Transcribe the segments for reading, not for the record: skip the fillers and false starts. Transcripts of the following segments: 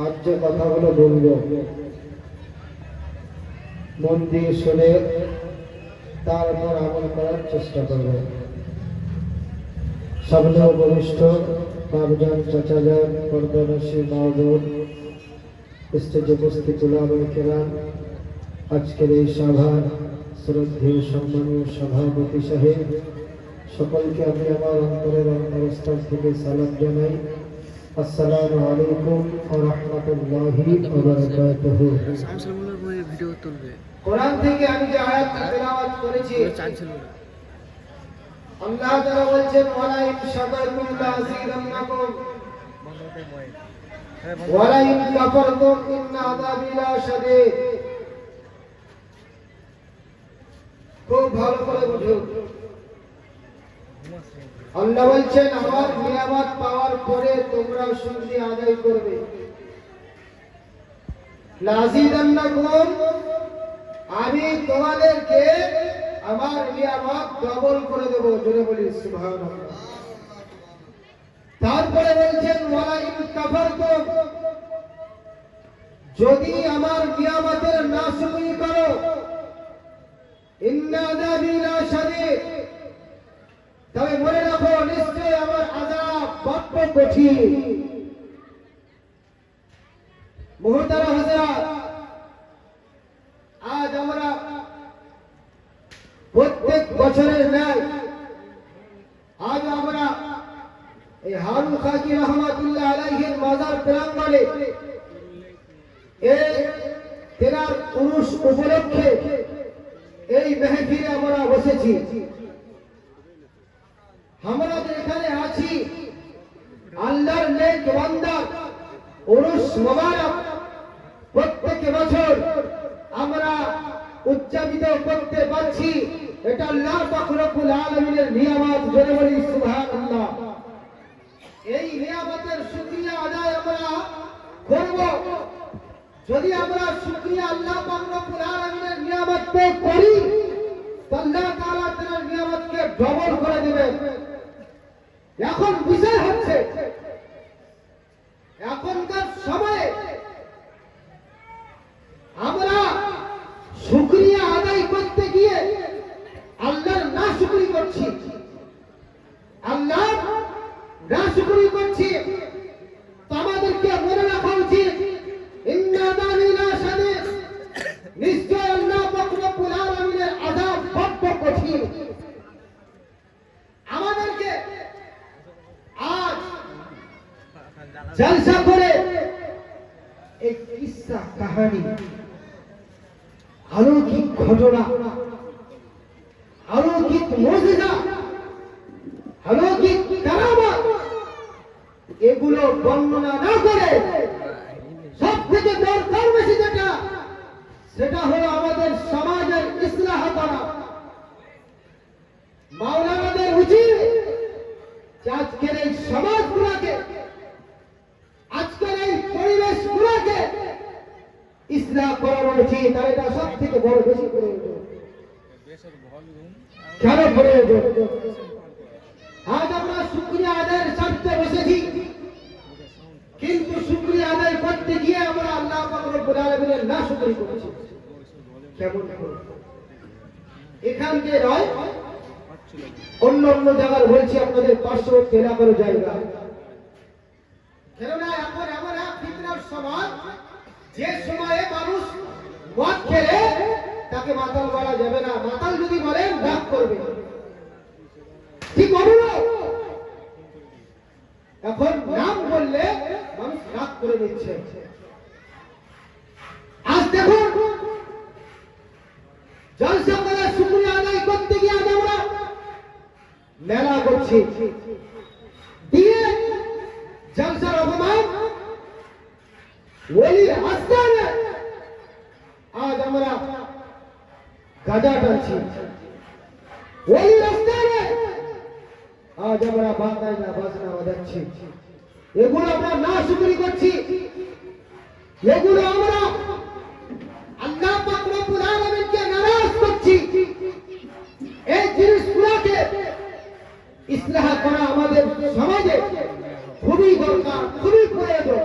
আজ যে কথাগুলো বলবো মন দিয়ে শুনে তারপর আমল করার চেষ্টা করবে। সামনে বরিষ্ঠ বাবজান, চাচাজান, পর্দানসী মাহবুব, স্টেজে উপস্থিত উলামায়ে কেরাম, আজকের এই সভার শ্রদ্ধেয় সম্মানীয় সভাপতি সাহেব, সকলকে আমি আমার অন্তরের অন্তরস্থল থেকে সালাম জানাই। আসসালামু আলাইকুম ওয়া রাহমাতুল্লাহি ওয়া বারাকাতুহু। কোরআন থেকে আমি যে আয়াত তেলাওয়াত করেছি, আল্লাহ তাআলা বলছেন ওয়ালা ইন শাকারতুম লাযীদান্নাকুম ওয়ালা ইন কাফারতুম ইন্না আযাবি লাশাদীদ। খুব ভালো করে বুঝুন, আল্লাহ বলছেন আমার নিয়ামত পাওয়ার পরে তোমরা শুকরিয়া আদায় করবে। লাযীদান্নাকুম, আমি তোমাদেরকে আমার নিয়ামত ডবল করে দেব। জোরে বলি সুবহানাল্লাহ। তারপরে বলছেন ওয়ালা ইন কাফারতুম, যদি আমার নিয়ামতের নাশুকরি করো, ইন্না আযাবি লাশাদীদ, তবে মনে রাখো নিশ্চয় আমার আযাব বড় কঠিন। মুহতারাম হযরত, আজ আমরা প্রত্যেক বছরের ন্যায় আজ আমরা এই হারুন খাকি রহমাতুল্লাহ আলাইহির মাজার প্রাঙ্গণে এই তেনার উরুস উপলক্ষে এই মেহফিলে আমরা বসেছি। আমরা এখানে আছি আল্লাহর নেক বান্দা উরুস মোবারক প্রত্যেক বছর আমরা উদযাপিত করতে পারছি। এটা আল্লাহ পাক রব্বুল আলামিনের নিয়ামত। জোরে বলি সুবহানাল্লাহ। এই নিয়ামতের শুকরিয়া আদায় আমরা করব। যদি আমরা শুকরিয়া আল্লাহ পাক রব্বুল আলামিনের নিয়ামত পে করি, তো আল্লাহ তাআলা তার নিয়ামতকে ডবল করে দিবেন। এখন বিষয় হচ্ছে এখনকার সময়ে আমরা শুকরিয়া আদায় করতে গিয়ে আল্লাহর নাশুকরি করছি, আল্লাহর নাশুকরি করছি। তো আমাদেরকে মনে রাখা উচিত ইন্না আযাবি লাশাদীদ, নিশ্চয় আল্লাহ পাক রব্বুল আলামিনের আযাব বড় কঠিন। আমাদেরকে আজ জলসা করে এক কিসসা কাহিনী, অলৌকিক ঘটনা, অলৌকিক মুজিজা, অলৌকিক কারামত, এগুলো বর্ণনা না করে সব থেকে দরকার বেশি যেটা, সেটা হলো আমাদের সমাজের ইসলাহ করা। মাওলানাদের উচিত আজকের এই সমাজগুলোকে, আজকের এই পরিবেশগুলোকে ইসলাম করা উচিত। আর এটা সব থেকে বড় বেশি প্রয়োজন। কেন প্রয়োজন? আজ আমরা শুকরিয়া আদায়ের স্বার্থে বসেছি, কিন্তু শুকরিয়া আদায় করতে গিয়ে আমরা আল্লাহ পাক রব্বুল আলামিনের নাশুকরি করছি। কেমন? এখান থেকে নয়, অন্য অন্য জায়গার বলছি আপনাদের পার্শ্ববর্তী এলাকার জায়গা। কেননা এখন এমন এক ফিতনার সময়, যে সময়ে মানুষ মদ খেলে তাকে মাতাল বলা যাবে না। মাতাল যদি বলেন রাগ করবে, ঠিক বলুন। এখন নাম বললে মানুষ রাগ করে দিচ্ছে। আজ দেখুন, জলসা করে শুকরিয়া আদায় করতে গিয়ে আজ আমরা মেলা করছি, দিয়ে জলসার অপমান ওলির আস্তানে আজ আমরা গাঁজা টানছি, ওলির আস্তানে আজ আমরা বাজনা বাজাচ্ছি। এগুলো আমরা নাশুকরি করছি, এগুলো আমরা আল্লাহ পাক রব্বুল আলামিনকে নারাজ করছি। এই জিনিসগুলোকে ইসলাহ করা আমাদের সমাজে খুবই দরকার, খুবই প্রয়োজন।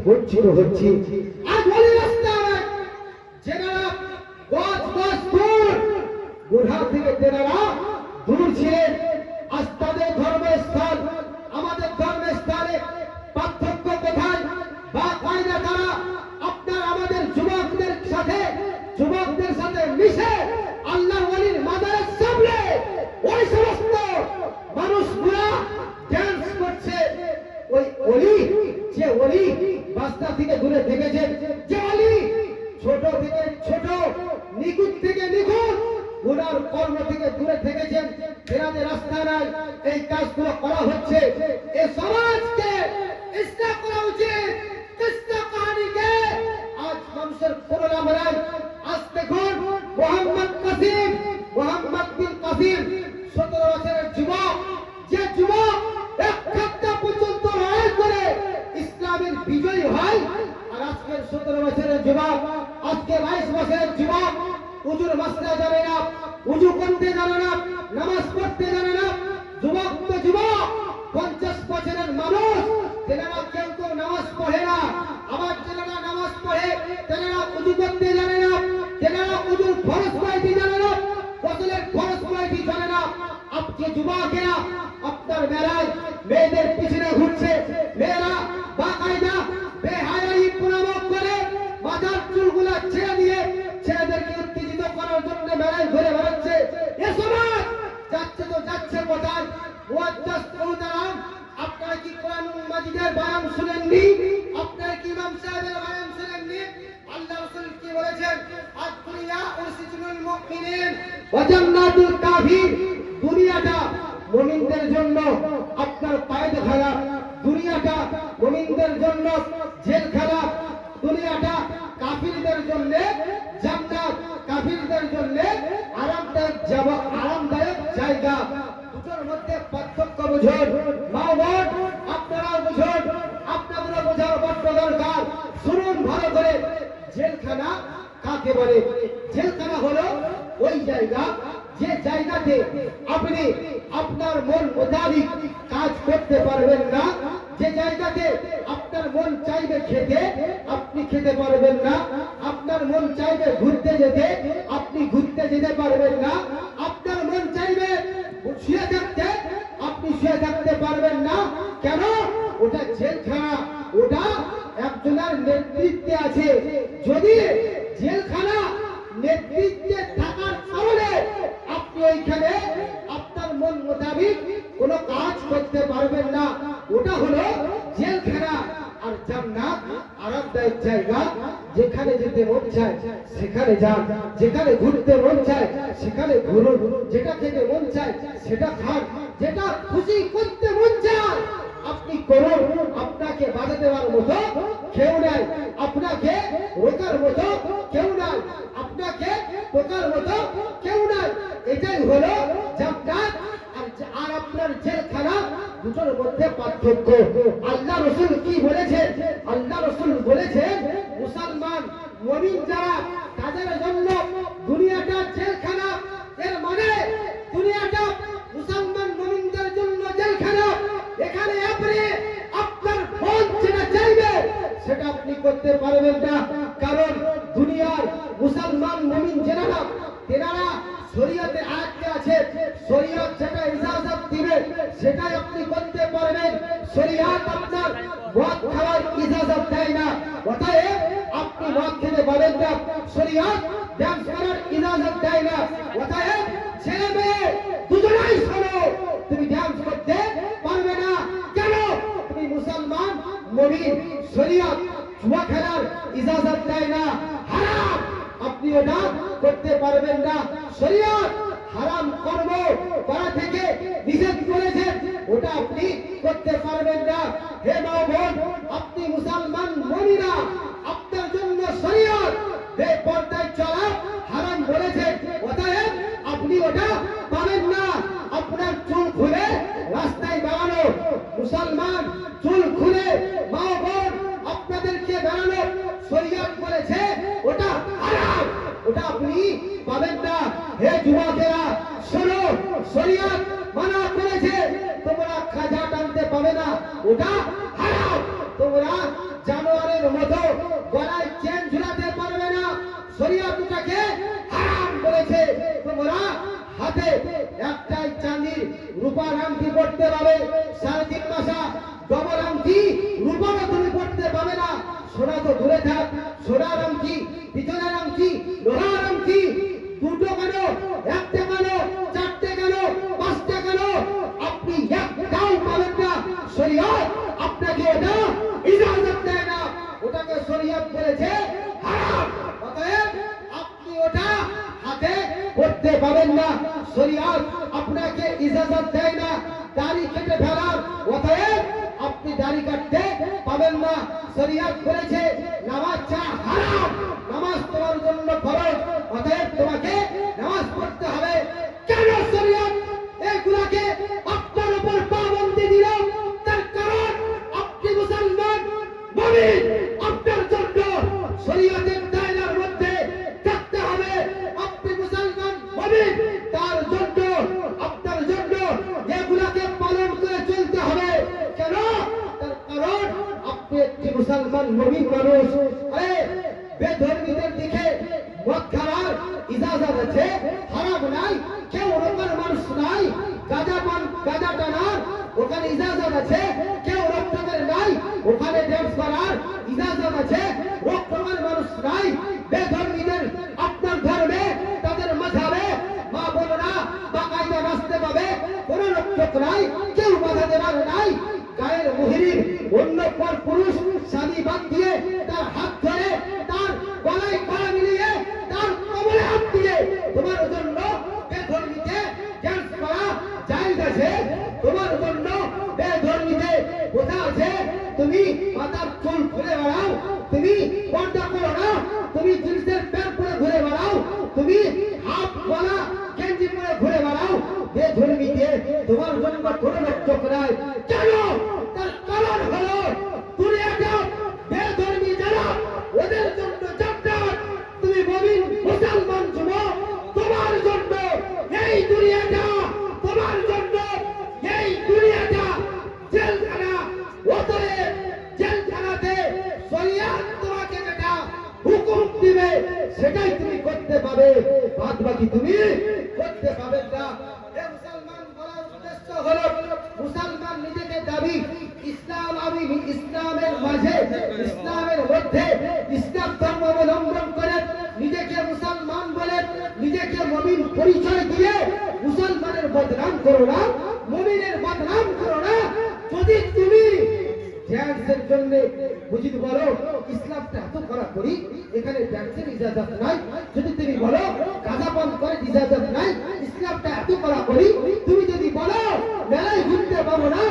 বঞ্চিত হচ্ছি। আজ ওলি রাস্তায় যেনারা গজ গজ দূর বুড়া থেকে তেনারা দূর ছিলেন, আজ তাদের ধর্মস্থান আমাদের ধর্মস্থানে পার্থক্য কোথায়? বা কায়দা তারা আপনার আমাদের যুবকদের সাথে মিশে আল্লাহর ওলির মাজারের সামনে ওই সমস্ত মানুষগুলা ডান্স করছে। ওই ওলি, যে ওলি রাস্তা থেকে দূরে থেকেছেন, যে ওলি ছোট থেকে ছোট, নিখুঁত থেকে নিখুঁত, গুনার কর্ম থেকে দূরে থেকেছেন, তেনাদের রাস্তা নাই এই কাজগুলো করা হচ্ছে। এই সমাজকে ইসলাম করা উচিত। কিসা কাহিনীকে আজ মানুষের প্রোগ্রাম নাই। আজ দেখুন মোহাম্মদ বিন কাসিম 17 বছরের যুবক, যে যুবক এক ঘন্টা পর্যন্ত লড়াই করে ইসলামের বিজয়ী হয়, আর আজকের 17 বছরের যুবক, আজকে 22 বছরের যুবক উজুর মাসলা জানে না, উজু করতে জানে না, নামাজ পড়তে জানে না। যুবক তো যুবক, 50 বছরের মানুষ, তেনারা কেউ নামাজ পড়ে না। আবার তেনারা নামাজ পড়ে, তেনারা উজু করতে জানে না, তেনারা উজুর ফরজ কয়টি জানে না, গোসলের ফরজ কয়টি জানে না। আপনি যুবকেরা আপনার মেলায় মেয়েদের পিছনে ঘুরছে, মেয়েরা বাকায়দা বেহায়াই প্রমাণ করে মাথার চুলগুলা ছেড়ে দিয়ে ছেলেদেরকে উত্তেজিত করার জন্য মেলায় ঘুরে বেড়াচ্ছে। এ সমাজ যাচ্ছে তো যাচ্ছে কোথায়? মুআজ্জাজ মুহতারাম, আপনারা কি কোরআন মাজিদের বয়ান শুনেননি? আপনারা কি ইমাম সাহেবের বয়ান শুনেননি? আল্লাহ রাসূল কি বলেছেন? আদ-দুনিয়া উসিজুল মুমিনিন ওয়া জান্নাতুল কাফির। দুনিয়াটা মুমিনদের জন্য আপনার পায়খানা, দুনিয়াটা মুমিনদের জন্য জেলখানা, দুনিয়াটা কাফিরদের জন্য জান্নাত, কাফিরদের জন্য আরামদায়ক জায়গা। দুটোর মধ্যে পার্থক্য বুঝুন। মা বোন, আপনারাও বুঝুন, আপনাদেরও বোঝার বড় দরকার। শুনুন ভালো করে, জেলখানা কাকে বলে? জেলখানা হলো ওই জায়গা, যে জায়গাতে আপনি আপনার মন মোতাবিক কাজ করতে পারবেন না, যে জায়গাতে আপনার মন চাইবে খেতে আপনি খেতে পারবেন না, আপনার মন চাইবে ঘুরতে যেতে আপনি ঘুরতে যেতে পারবেন না, আপনার মন চাইবে শুয়ে থাকতে আপনি শুয়ে থাকতে পারবেন না। কেন? ওটা জেলখানা, ওটা একজনের নেতৃত্বে আছে। যদি জেলখানা নেতৃত্বে থাকার কারণে আপনি ওইখানে আপনার মন মোতাবিক কোনো কাজ করতে পারবেন না, ওটা হলো জেলখানা। আর জান্নাত আরামদায়ক জায়গা, যেখানে যেতে মন চায় সেখানে যান, যেখানে ঘুরতে মন চায় সেখানে ঘুরুন, যেটা খেতে মন চায় সেটা খান, যেটা খুশি করতে মন চায় আপনি করুন। আপনাকে বাধা দেওয়ার মতো কেউ নাই, আপনাকে রোকার মতো কেউ নাই, আপনাকে টোকার মতো কেউ নাই। এটাই হলো জান্নাত আর আপনার জেলখানা, দুটোর মধ্যে পার্থক্য। আল্লাহ রাসূল কি বলেছেন? আল্লাহ রাসূল বলেছেন, মুসলমান মুমিন যারা, তাদের জন্য দুনিয়াটা জেলখানা। এর মানে দুনিয়াটা মুসলমান মুমিনদের জন্য জেলখানা। এখানে আপনি আপনার মন যেটা চাইবে সেটা আপনি করতে পারবেন না, কারণ দুনিয়ার মুসলমান মুমিন যারা, তেনারা শরীয়তে আয়াতে আছে, শরীয়ত যেটা ইজাজত দিবে সেটাই আপনি করতে পারবেন। শরীয়ত আপনার মদ খাওয়ার ইজাজত দেয় না, অতএব আপনি মদ খেতে পারেন না। শরীয়ত ডান্স করার ইজাজত দেয় না, অতএব ছেলে মেয়ে দুজনেই শোনো, তুমি ডান্স করতে পারবে না। কেন? তুমি মুসলমান মুমিন। শরীয়ত জুয়া খেলার ইজাজত দেয় না, হারাম, আপনি ওটা করতে পারবেন না। শরীয়ত হারাম কর্ম করা থেকে নিষেধ করেছেন, ওটা আপনি করতে পারবেন না। হে মা বোন, আপনি মুসলমান মুমিনা, আপনার জন্য শরীয়ত বেপরদায় চলা হারাম বলেছেন, অতএব আপনি ওটা পাবেন না। আপনার চুল খুলে রাস্তায় বেড়ানো, মুসলমান চুল খুলে মা বোন আপনাদেরকে বেড়ানো শরীয়ত বলেছে ওটা হারাম, ওটা আপনি পাবেন না। হে যুবকেরা শোনো, শরীয়ত মানা করেছে তোমরা খাজা টানতে পাবে না, ওটা হারাম। তোমরা জানোয়ারের মতো গলায় চেন ঝুলাতে পারবে না। শরীয়ত এটাকে হারাম করেছে। তোমরা হাতে একটাই চাঁদির রূপার আংটি পড়তে পাবে, 3.5 মাসা ডবল আংটি রূপারও তুমি পড়তে পাবে না। সোনা তো দূরে থাক, সোনার আংটি, পিতলের আংটি, লোহার আংটি, দুটো কেন, একটা কেন, চারটে কেন, পাঁচটা কেন, আপনি একটাও পাবেন না। শরীয়ত আপনাকে ওটা ইজাজত দেয় না, ওটাকে শরীয়ত বলেছে হারাম। অতএব আপনি ওটা হাতে পড়তে পাবেন না, শরীয়ত আপনাকে ইজাজত দেয় না দাড়ি কেটে ফেলার। অতএব আপনি দাড়ি কাটতে পাবেন না। শরীয়ত বলেছে নামাজ ছাড়া হারাম, নামাজ তোমার জন্য ফরজ, অতএব তোমাকে নামাজ পড়তে হবে। কেন শরীয়ত এগুলাকে আপনার উপর পাবন্দি দিল? তার কারণ আপনি মুসলমান মুমিন, আপনার জন্য শরীয়তের দায়রার মধ্যে থাকতে হবে। আপনি মুসলমান মুমিন, তার জন্য আপনার জন্য এগুলাকে পালন করে চলতে হবে। কেন? তার কারণ আপনি একটি মুসলমান মুমিন মানুষ। আরে বেধর্মীদের দিকে মদ খাওয়ার ইজাজত আছে, হারাম নাই, কেউ রোকার মানুষ নাই। গাঁজা টানার ওখানে ইজাজত আছে, কেউ রক্তকের নাই, ওখানে ড্যান্স করার ইজাজত আছে, রক্তকের মানুষ নাই। বেধর্মীদের আপনার ধর্মে, তাদের মাঝাবে মা বোনেরা বাকায়দা নাচতে পাবে, কোনো রক্ষক নাই, কেউ বাধা দেবার নাই। গায়ের মুহিরিন অন্য পর পুরুষ স্বামী বাদ দিয়ে তার হাত ধরে তার গলায় গলা মিলিয়ে তার কবরে হাত দিয়ে তোমার জন্য বেধর্মীতে ড্যান্স করা জায়েজ আছে। তোমার জন্য বেধর্মীতে বোঝা আছে। তুমি মাথার চুল খুলে বেড়াও, তুমি পর্দা করো না, তুমি জিন্সের প্যান্ট পরে ঘুরে বেড়াও, তুমি হাফ গলা গেঞ্জি পরে ঘুরে বেড়াও, বেধর্মীতে তোমার জন্য কোনো রক্ষক নাই। কেন? তার কারণ হলো দুনিয়াটা বেধর্মী যারা, ওদের জন্য জান্নাত। তুমি মুমিন মুসলমান যুবক, তোমার জন্য এই দুনিয়াটা, তোমার জন্য এই দুনিয়াটা জেলখানা। অতএব জেলখানাতে শরীয়ত তোমাকে যেটা হুকুম দিবে সেটাই তুমি করতে পাবে, বাদ বাকি তুমি করতে পাবে না। মুসলমান বলার উদ্দেশ্য হলো মুসলমান নিজেকে দাবি ইসলাম, আমি ইসলামের মাঝে, ইসলামের মধ্যে ইসলাম ধর্ম অবলম্বন করে নিজেকে মুসলমান বলে নিজেকে মুমিন পরিচয় দিয়ে মুসলমানের বদনাম করো না, মুমিনের বদনাম করো না। যদি তুমি ড্যান্সের জন্য বুঝিতে বলো ইসলামটা এত করা করি, এখানে ড্যান্সের ইজাজত নাই, যদি তুমি বলো গাঁজা পান করে ইজাজত নাই, ইসলামটা এত করা করি, তুমি যদি বলো মেলায় ঘুরতে পাবো না,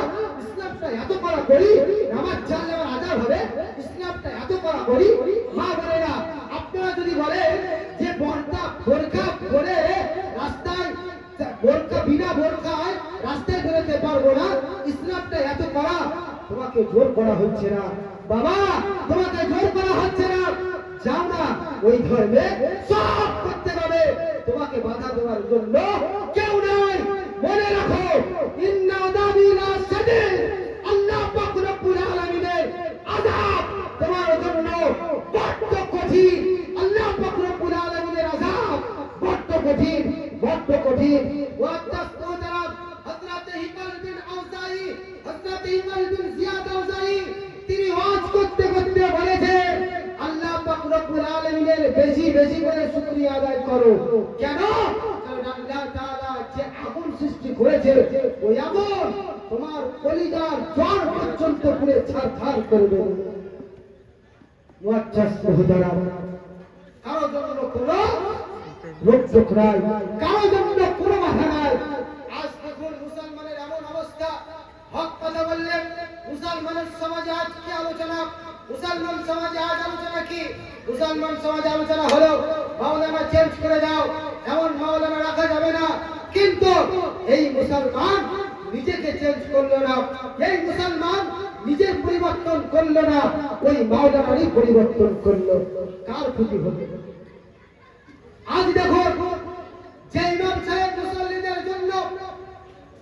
ইসলামটা এত করা করি, নামাজ ছাড়লে আমার আযাব হবে, ইসলামটা এত করা করি। মা বোনেরা, আপনারা যদি বলে যে বোরকা পরে রাস্তায়, বোরকা বিনা বোরকায় রাস্তায় বেরোতে পারবো না, ইসলামটা এত করা, তোমাকে জোর করা হচ্ছে না বাবা, তোমাকে জোর করা হচ্ছে না। যাও না, ওই ধর্মে সব করতে হবে, তোমাকে বাধা দেওয়ার জন্য কেউ নাই। মনে রাখো, ইন্না আযাবিনা শাদীদ, আল্লাহ পাক রব্বুল আলামিনের আযাব তোমার জন্য বড় কঠিন। আল্লাহ পাক রব্বুল আলামিনের আযাব বড় কঠিন, বড় কঠিন। তিনি ওয়াজ করতে করতে বলেছেন আল্লাহ পাক রব্বুল আলামিনের বেশি বেশি করে শুকরিয়া আদায় করো। কেন? কারণ আল্লাহ তাআলা যে আগুন সৃষ্টি করেছে, ওই আগুন তোমার কলিজার জড় পর্যন্ত পুড়ে ছারখার করবে। মুআজ্জাজ মুহতারাম, কারো জন্য কোনো রোকটোক নাই, কারো জন্য কোনো বাধা নাই। আজ দেখুন মুসলমানের এমন অবস্থা, হক কথা বললেন, মুসলমানের সমাজে আজ কি আলোচনা? মুসলমান সমাজে আজ আলোচনা কি? মুসলমান সমাজে আলোচনা হলো মাওলানা চেঞ্জ করে দাও, এমন মাওলানা রাখা যাবে না। কিন্তু এই মুসলমান নিজেকে চেঞ্জ করলো না, এই মুসলমান নিজের পরিবর্তন করলো না, ওই মাওলানারই পরিবর্তন করলো। কার ক্ষতি হবে? আজ দেখো, যে ইমাম সাহেব মুসল্লিদের জন্য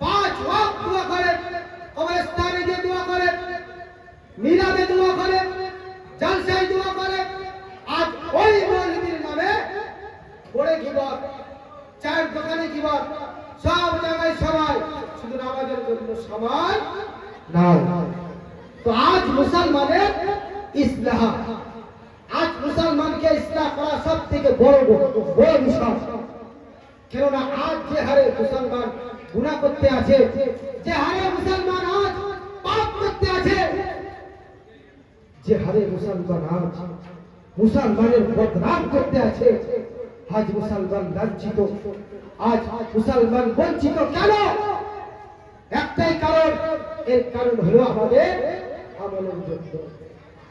5 ওয়াক্ত দোয়া করেন, কবরস্থানে গিয়ে দোয়া করেন, মিলাদে দোয়া করেন, জালসায় সমান নয়। তো আজ মুসলমানের ইসলাহ, আজ মুসলমানকে ইসলাহ করা সব থেকে বড় বিষয়। কেননা আজ যে হারে মুসলমান গুনাহ করতে আছে, যে হারে মুসলমান আজ পাপ করতে আছে, যে হারে মুসলমান আজ মুসলমানের বদনাম করতে আছে, আজ মুসলমান লাঞ্ছিত, আজ মুসলমান বঞ্চিত। কেন? একটাই কারণ, এর কারণ হলো আমাদের আমলের জন্য।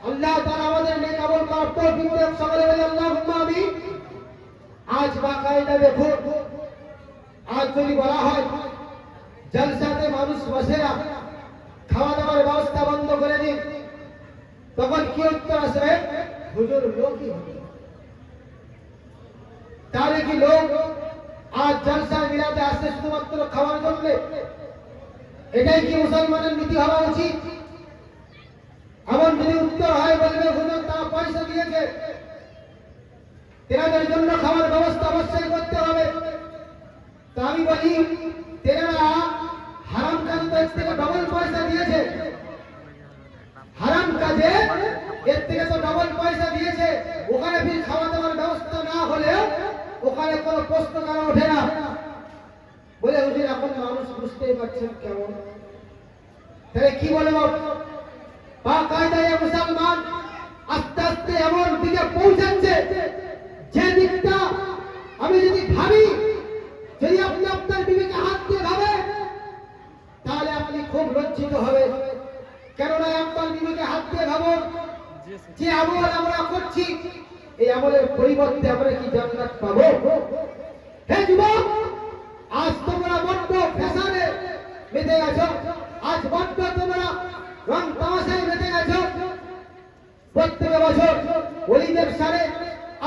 আল্লাহ তাআলা আমাদের নেক আমল করার তৌফিক দেন। সকলে বলি আল্লাহুম্মা আমিন। আজ বাকায়দা দেখো, আজ যদি বলা হয় জলসাতে মানুষ বসে না, খাওয়া দাওয়ার ব্যবস্থা বন্ধ করে দিন, তখন কি উত্তর আসবে? হুজুর লোকই হবে। তাহলে কি লোক আজ জলসা মিলাতে আসে শুধুমাত্র খাওয়ার জন্য? এটাই কি মুসলমানের নীতি হওয়া উচিত? এমন যদি উত্তর হয়, বলবে হুজুর তারা পয়সা দিয়েছে, তেনাদের জন্য খাওয়ার ব্যবস্থা অবশ্যই করতে হবে। তা আমি বলি, তেনারা হারাম কাজ থেকে ডবল পয়সা দিয়েছে, হারাম কাজে এর থেকে তো ডবল পয়সা দিয়েছে, ওখানে ফির খাওয়া দাওয়ার ব্যবস্থা না হলে ওখানে কোনো প্রশ্ন কেন ওঠে না? বলে হুজুর এখন মানুষ বুঝতেই পারছেন কেমন। তাহলে কি বলবো? বাকায়দায় মুসলমান আস্তে আস্তে এমন দিকে পৌঁছাচ্ছে, যে দিকটা আমি যদি ভাবি, যদি আপনি আপনার বিবেকে হাত দিয়ে ভাবে, তাহলে আপনি খুব লজ্জিত হবে। কেননা আপনার বিবেকে হাত দিয়ে ভাবো, যে আমল আমরা করছি, এই আমলের পরিবর্তে আমরা কি জান্নাত পাবো? হে যুবক, আজ তোমরা বড্ড ফ্যাশনে মেতে গেছো, আজ বড্ড তোমরা রং তামাশায় মেতে গেছো। প্রত্যেক বছর ওলিদের সানে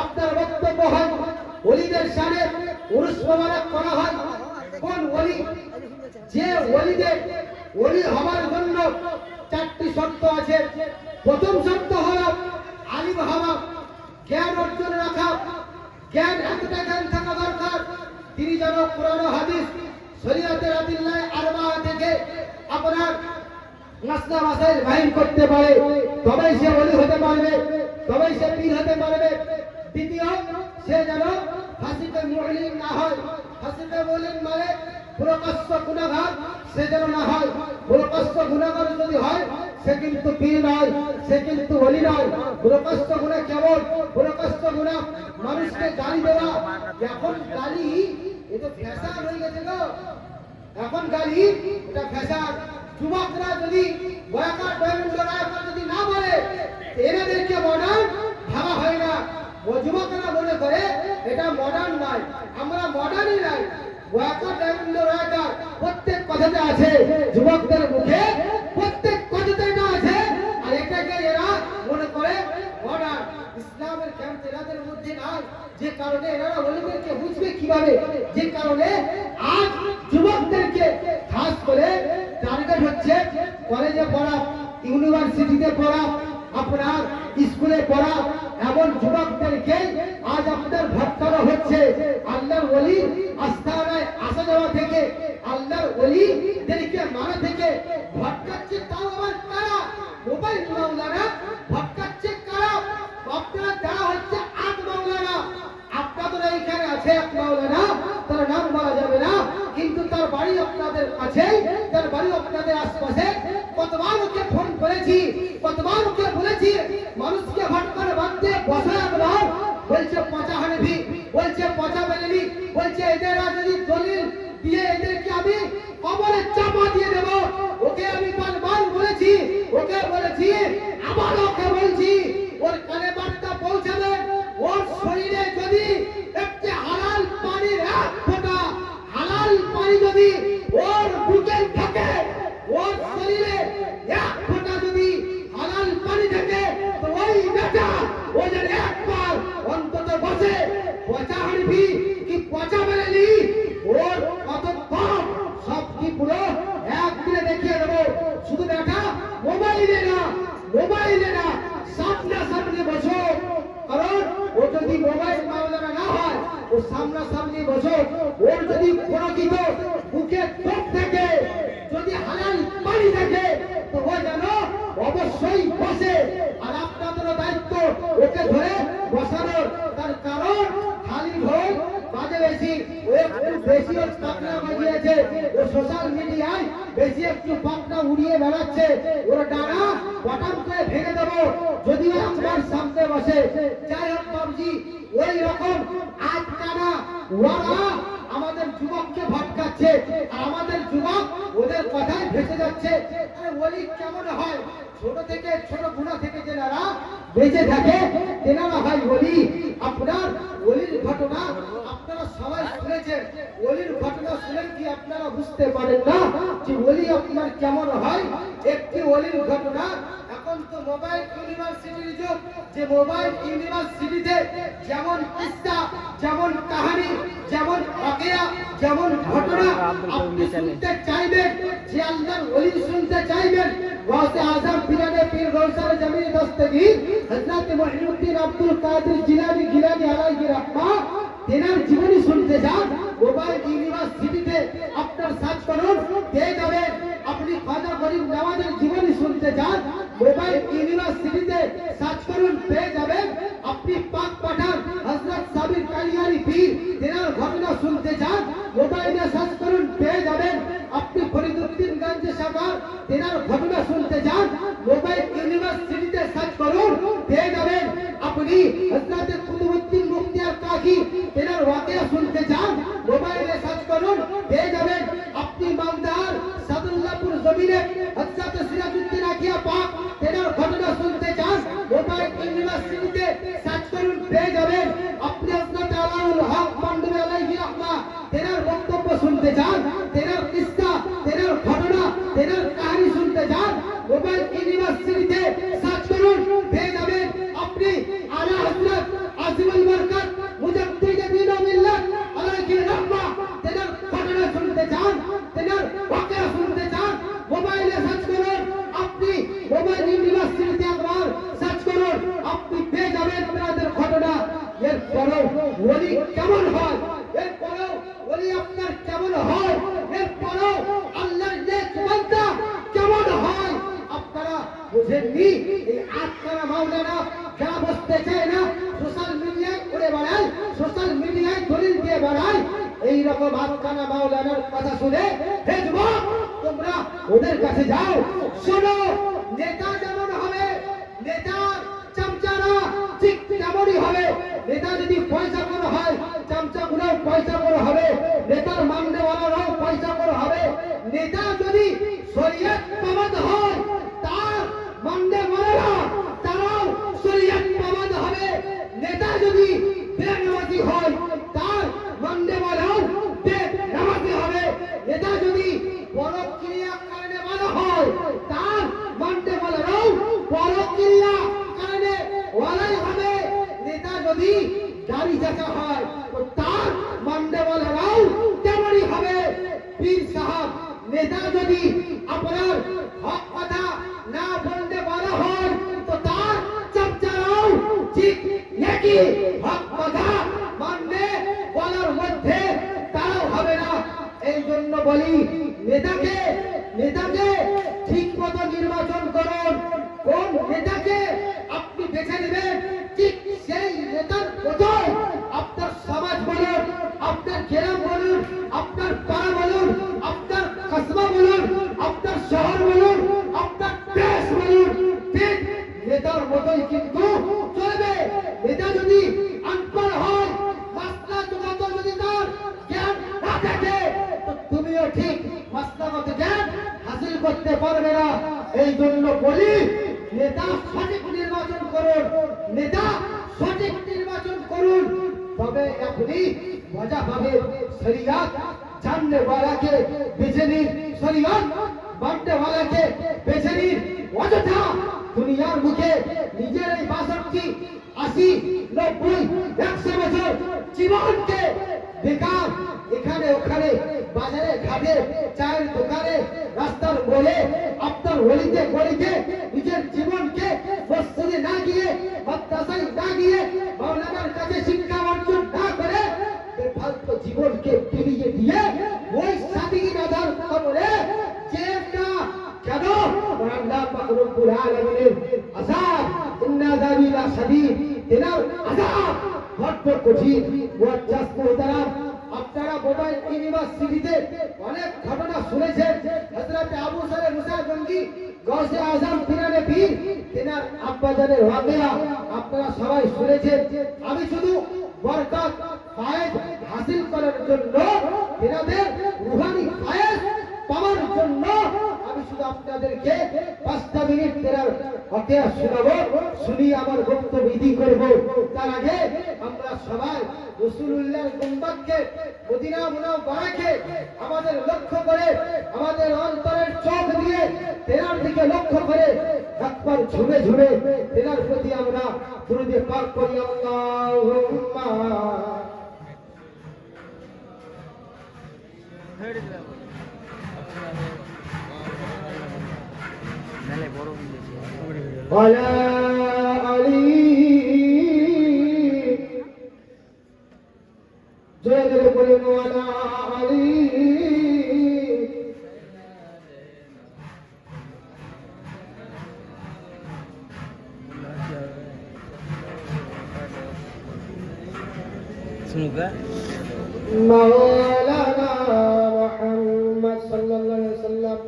আপনার বক্তব্য হয়, ওলিদের সানে উরুস মোবারক করা হয়। কোন ওলি? যে ওলিদের ওলি হওয়ার জন্য 4টি শর্ত আছে। প্রথম শর্ত হলো আলিম হওয়া, জ্ঞান অর্জন রাখা। জ্ঞান, এতটা জ্ঞান থাকা দরকার, তিনি যেন কোরআন ও হাদিস শরীয়তের আদিল্লাহ আরবা থেকে আপনার মাসলা মাসাইল বাহির করতে পারে, তবেই সে ওলি হতে পারবে, তবেই সে পীর হতে পারবে। দ্বিতীয়, সে যেন ফাসিকে মুলিম না হয়। ফাসিকে মুলিম মানে প্রকাশ্য গুনাহগার সে যেন না হয়। প্রকাশ্য গুনাহগার যদি হয়, সে কিন্তু পীর নয়, সে কিন্তু ওলি নয়। প্রকাশ্য গুনাহ কেমন? প্রকাশ্য গুনাহ মানুষকে গালি দেওয়া। এখন গালি এটা ফ্যাশন হয়ে গেছে গো, এখন গালি এটা ফ্যাশন। যুবকরা যদি বয়াকার যদি না বলে, এনাদেরকে মডার্ন ভাবা হয় না। ও যুবকরা মনে করে এটা মডার্ন নয়, আমরা মডার্নই নাই। প্রত্যেক কথাতে আছে, যুবকদের মুখে প্রত্যেক কথাতে এটা আছে, আর এটাকে এরা মনে করে মডার্ন। ইসলামের জ্ঞান এনাদের মধ্যে নাই, যে কারণে এরা ওলিদেরকে বুঝবে কিভাবে? যে কারণে আজ যুবকদেরকে খাস করে টার্গেট হচ্ছে কলেজে পড়া, ইউনিভার্সিটিতে পড়া, আপনার স্কুলে পড়া, এমন যুবকদেরকে আজ আপনার ভটকানো হচ্ছে। আল্লাহর ওলি আস্তানায় আসা যাওয়া থেকে, আল্লাহর ওলিদেরকে মারা থেকে ভটকাচ্ছে। তাও আবার কারা? মোবাইল মাওলানা ভটকাচ্ছে। কারা? আপনারা যারা হচ্ছে আট মাওলানা। আপনাদের এইখানে আছে এক মাওলানা, তার নাম বলা যাবে না, কিন্তু তার বাড়ি আপনাদের কাছে, তার বাড়ি আপনাদের আশপাশে। কতবার ওকে ফোন করেছি, কতবার ওকে বলেছি মানুষকে ভটকানো বাদ দিয়ে বসায় দাও। বলছে পচা হানবি, বলছে পচা বেলেনি, বলছে এদেরা যদি দলিল দিয়ে এদেরকে আমি কবরে চাপা দিয়ে দেব। ওকে আমি বারবার বলেছি, ওকে বলেছি, আবার ওকে বলছি, ওর কানে বার্তা পৌঁছাবে। ওর শরীরে যদি একটি হালাল পানির এক ফোঁটা হালাল পানি যদি ওর বুকে থাকে, ওর শরীরে এক ফোঁটা যদি হালাল পানি থাকে, তো ওই বেটা ও যেন একবার অন্তত বসে পচা হাঁড়বি কি পচা বেরেলি, ওর কত পাপ সব কি পুরো একদিনে দেখিয়ে দেবো। শুধু বেটা মোবাইলে না, মোবাইলে না, সামনাসামনি বসো। কারণ ও যদি মোবাইল মাওলানা না হয়, ও সামনাসামনি বসো। ওর যদি কোনো কিছু বুকে তোপ থাকে, যদি হালাল সোশ্যাল মিডিয়ায় বেশি একটু পাকনা উড়িয়ে বেড়াচ্ছে, ওরা ডানা বটাম করে ভেঙে দেবো যদি আমার সামনে বসে। যাই হোক বাবুজি, ওই রকম আটকানা ওরা আমাদের যুবককে ভটকাচ্ছে, আর আমাদের যুবক ওদের কথায় ভেসে যাচ্ছে। আরে ওলি কেমন হয়? ছোট থেকে ছোট গুণা থেকে যেনারা বেঁচে থাকে তেনারা হয় ওলি। আপনার ওলির ঘটনা আপনারা সবাই শুনেছেন। ওলির ঘটনা শুনে কি আপনারা বুঝতে পারেন না যে ওলি আপনার কেমন হয়? একটি ওলির ঘটনা, এখন তো মোবাইল ইউনিভার্সিটির যুগ, যে মোবাইল ইউনিভার্সিটিতে যেমন কিস্সা, যেমন কাহিনী, যেমন ওয়াকিয়া, যেমন ঘটনা আপনি শুনতে চাইবেন, যে আল্লাহর ওলি শুনতে চাইবেন, গাউসে আজম পিরানে পীর গৌসে জমির দস্তগীর হযরত মুঈনুদ্দিন আব্দুল কাদের জিলানী গিলানী আলাইহি রাহমা তেনার জীবনী শুনতে যান, মোবাইল ইউনিভার্সিটিতে আপনার সার্চ করুন পেয়ে যাবেন। আপনি খাজা গরিব নওয়াজের জীবনী শুনতে যান, মোবাইল ইউনিভার্সিটিতে সার্চ করুন পেয়ে যাবেন। আপনি পাক পাঠান হযরত সাবির কালিয়ারি পীর তেনার ঘটনা শুনতে যান, মোবাইলে সার্চ করুন পেয়ে যাবেন। আপনি ফরিদউদ্দিন গঞ্জ সাগর তেনার ঘটনা শুনতে যান, মোবাইল ইউনিভার্সিটিতে সার্চ করুন পেয়ে যাবেন। আপনি হযরত কুতুবউদ্দিন মুখতিয়ার কাকি তেনার ওয়াকিয়া শুনতে যান, মোবাইলে সার্চ করুন পেয়ে যাবেন। আপনি মালদার সাদুল্লাহপুর জমিনে হযরত সিরাজউদ্দিন আকিয়া পাক তেনার ঘটনা শুনতে যান, মোবাইল ইউনিভার্সিটিতে সার্চ করুন পেয়ে যাবেন। আপনি হযরত আলাউল হক পান্ডবে আলাইহি রাহমা তেনার বক্তব্য শুনতে যান, তেনার কিস্সা, তেনার ঘটনা, তেনার কাহিনী শুনতে যান, মোবাইল ইউনিভার্সিটিতে সার্চ করুন পেয়ে যাবেন। আপনি আলা হযরত আজিমুল বরকত মুজাদ্দিদ দ্বীন ও মিল্লাত আলাইহি রাহমা তেনার ঘটনা শুনতে যান, তেনার ওয়াকিয়া শুনতে যান, মোবাইলে সার্চ করুন। আপনি মোবাইল ইউনিভার্সিটিতে একবার সার্চ করুন, আপনি পেয়ে যাবেন তাদের ঘটনা। এরপরেও ওলি কেমন হয়? এরপরেও ওলি আপনার কেমন হয়? এরপরেও আল্লাহর নেক বান্দা কেমন হয়? আপনারা বুঝেননি? এই আটকানা মাওলানা যা বসতে চায় না, সোশ্যাল মিডিয়ায় উড়ে বেড়ায়, সোশ্যাল মিডিয়ায় দলিল দিয়ে বেড়ায়। এইরকম আটকানা মাওলানার কথা শুনে হে যুবক, তোমরা ওদের কাছে যাও। শোনো, নেতা যেমন হবে, নেতার চামচারা ঠিক তেমনই হবে। নেতা যদি পয়সা করে হয়, চামচাগুলো পয়সা করে হবে। নেতার মাননেওয়ালারাও পয়সা করে হবে। নেতা যদি শরীয়ত পাবন্দ হয়, তার মাননেওয়ালারা তারাও শরীয়ত পাবন্দ হবে। নেতা যদি বেনামাজি হয়, তার মাননেওয়ালাও বেনামাজি হবে। নেতা যদি পরক্রিয়া করনে वाला হয়, তার মাননেওয়ালারাও পরক্রিয়া করনে वालाই হবে। নেতা যদি গাড়ি চাচা হয়, তো তার মাননেওয়ালারাও তেমনই হবে। পীর সাহেব নেতা যদি আপনার হক কথা না বলতে বলা হয়, তো তার চামচারাও ঠিক একই হক কথা মানতে বলার মধ্যে তারাও হবে না। এই জন্য বলি, নেতাকে ঠিক মতো নির্বাচন করুন। কোন নেতাকে আপনি বেছে নেবেন, ঠিক সেই নেতার মতোই আপনার সমাজ বলুন, আপনার গ্রাম বলুন, আপনার পাড়া বলুন, আপনার কসবা বলুন, আপনার শহর বলুন, আপনার দেশ বলুন, ঠিক নেতার মতোই কিন্তু চলবে। নেতা যদি আনপড় হয়, মাসলাগত যদি তার জ্ঞান না থাকে, তো তুমিও ঠিক মাসলাগত জ্ঞান হাসিল করতে পারবে না। এই জন্য বলি, নেতা সঠিক নির্বাচন করুন, নেতা সঠিক নির্বাচন করুন, তবে আপনি মজা পাবেন। শরিয়ত জাননে ওয়ালাকে বেছে নিন, শরিয়ত মানতে ওয়ালাকে বেছে নিন। অযথা দুনিয়ার মুখে নিজের এই ৬২, ৮০, ৯০, ১০০ বছর জীবনকে বেকার এখানে ওখানে, বাজারে ঘাটে, চায়ের দোকানে, রাস্তার মোড়ে, আপনার গলিতে গলিতে নিজের জীবনকে মসজিদে না গিয়ে, মাদ্রাসায় না গিয়ে, মাওলানার কাছে শিক্ষা অর্জন না করে বেফালতু জীবনকে ফিরিয়ে দিয়ে ওই সাদিক আধার কবরে যে না কেন? আল্লাহ পাক রব্বুল আলামিনের আযাব, ইন্না যাবিলা শাদীদ, তেনার আযাব বড় কঠিন। মুআজ্জাজ মুহতারাম, আপনারা মোবাইল ইউনিভার্সিটিতে অনেক ঘটনা শুনেছেন। হযরত আবু সালেহ মুসা জঙ্গি গৌসে আজম পিরানে পীর তিনার আব্বাজানের ওয়াকিয়া আপনারা সবাই শুনেছেন। আমি শুধু বরকত ফায়েজ হাসিল করার জন্য তিনাদের রূহানি ফায়েজ পাওয়ার জন্য আমি শুধু আপনাদেরকে 5টা মিনিট তেরার ওয়াকিয়া শোনাবো, শুনি আমার বক্তব্য ইতি করব। তার আগে আমরা সবাই রাসূলুল্লাহর গুম্বাদকে মদিনা মুনাওয়ারাকে আমাদের লক্ষ্য করে, আমাদের অন্তরের চোখ দিয়ে তেনার দিকে লক্ষ্য করে একবার ঝুমে ঝুমে তেনার প্রতি আমরা দুরূদে পাক করি। আল্লাহুম্মা ওয়ালা আলী জয় জয় বলেন ওয়ালা আলী सुनूगा মাওলানা মুহাম্মদ সাল্লাল্লাহু আলাইহি ওয়াসাল্লাম।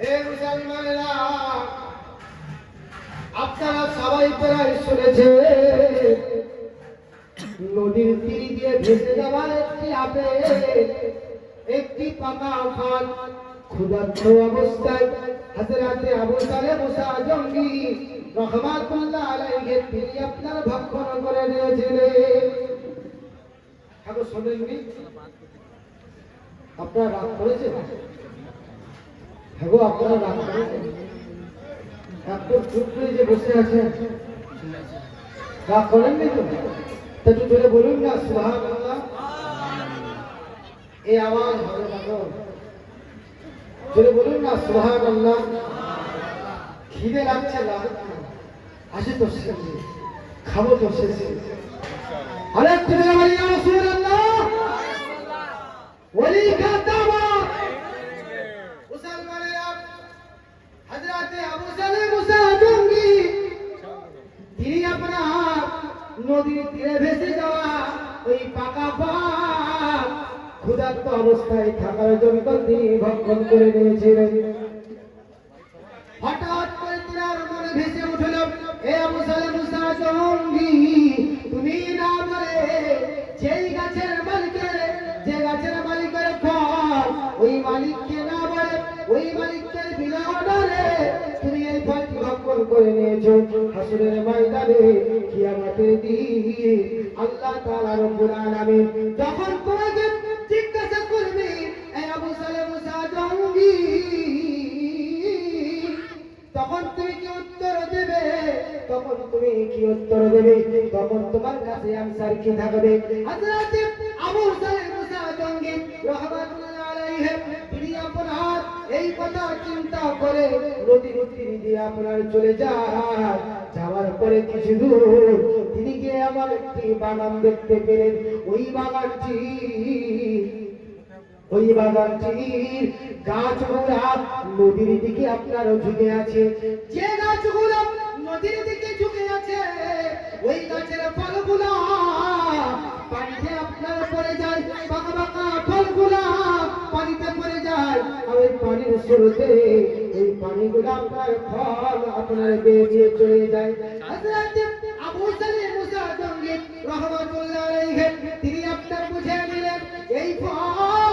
এ মুসলমানেরা, আপনারা সবাই প্রায় শুনেছেন নদীর তীর দিয়ে ভেসে যাওয়ার একটি আপেল, একটি পাকা ফল ক্ষুধার্ত অবস্থায় হযরত আবু সালেহ মুসা জঙ্গি রাহমাতুল্লাহ আলাইহি তিনি আপনার ভক্ষণ করে নিয়েছিলেন। এখন শোনেননি? আপনারা রাগ করেছেন? হ্যাঁ গো, আপনারা রাগ করেছেন? একটু চুপ করে যে বসে আছেন, রাগ করেননি তো? একটু জোরে বলুন না সুবহানাল্লাহ। এই আওয়াজ হবে না গো, জোরে বলুন না সুবহানাল্লাহ। খিদে লাগছে না, আসে তো শেষে, খাবো তো শেষে। আরে তুমি আমার ইয়া রাসূলুল্লাহ ওলি কা দাওয়াত। মুসলমানেরা, হযরত আবু সালেহ মুসা জঙ্গি তিনি আপনার নদীর তীরে ভেসে যাওয়া ওই পাকা ফল ক্ষুধার্ত অবস্থায় থাকার জন্য তিনি ভক্ষণ করে নিয়েছিলেন। হঠাৎ করে তিনার মনে ভেসে উঠল, হে আবু সালেহ মুসা জঙ্গি, তুমি না বলে যেই গাছের মালিকের, যে গাছের মালিকের ফল ওই মালিককে না বলে ওই মালিককে বিনা অর্ডারে তুমি এই ফলটি ভক্ষণ করে নিয়েছো। হাসরের ময়দানে কিয়ামতের দিন আল্লাহ তাআলা রব্বুল আলামিন যখন তোমাকে জিজ্ঞাসা করবে, হে আবু সালেহ মুসা জঙ্গি, তখন তুমি কি উত্তর দেবে? তখন তুমি কি উত্তর দেবে? তখন তোমার কাছে আনসার কি থাকবে? হযরত আবু সালেহ মুসা জঙ্গি রাহমাতুল্লাহ আলাইহি তিনি আপনার এই কথা চিন্তা করে নদীর তীর দিয়ে আপনার চলে যায়। যাওয়ার পরে কিছু দূর তিনি গিয়ে আমার একটি বাগান দেখতে পেলেন। ওই বাগানটির গাছগুলা নদীর দিকে আপনার ঝুঁকে আছে। যে গাছগুলো নদীর দিকে ঝুঁকে আছে ওই গাছের ফলগুলা পানিতে আপনার পড়ে যায়, বাঁকা বাঁকা ফলগুলা পানিতে পড়ে যায়। আর ওই পানির স্রোতে এই পানিগুলা আপনার ফল আপনার বেয়ে দিয়ে চলে যায়। হযরত আবু সালেহ মুসা জঙ্গি রাহমাতুল্লাহ আলাইহি তিনি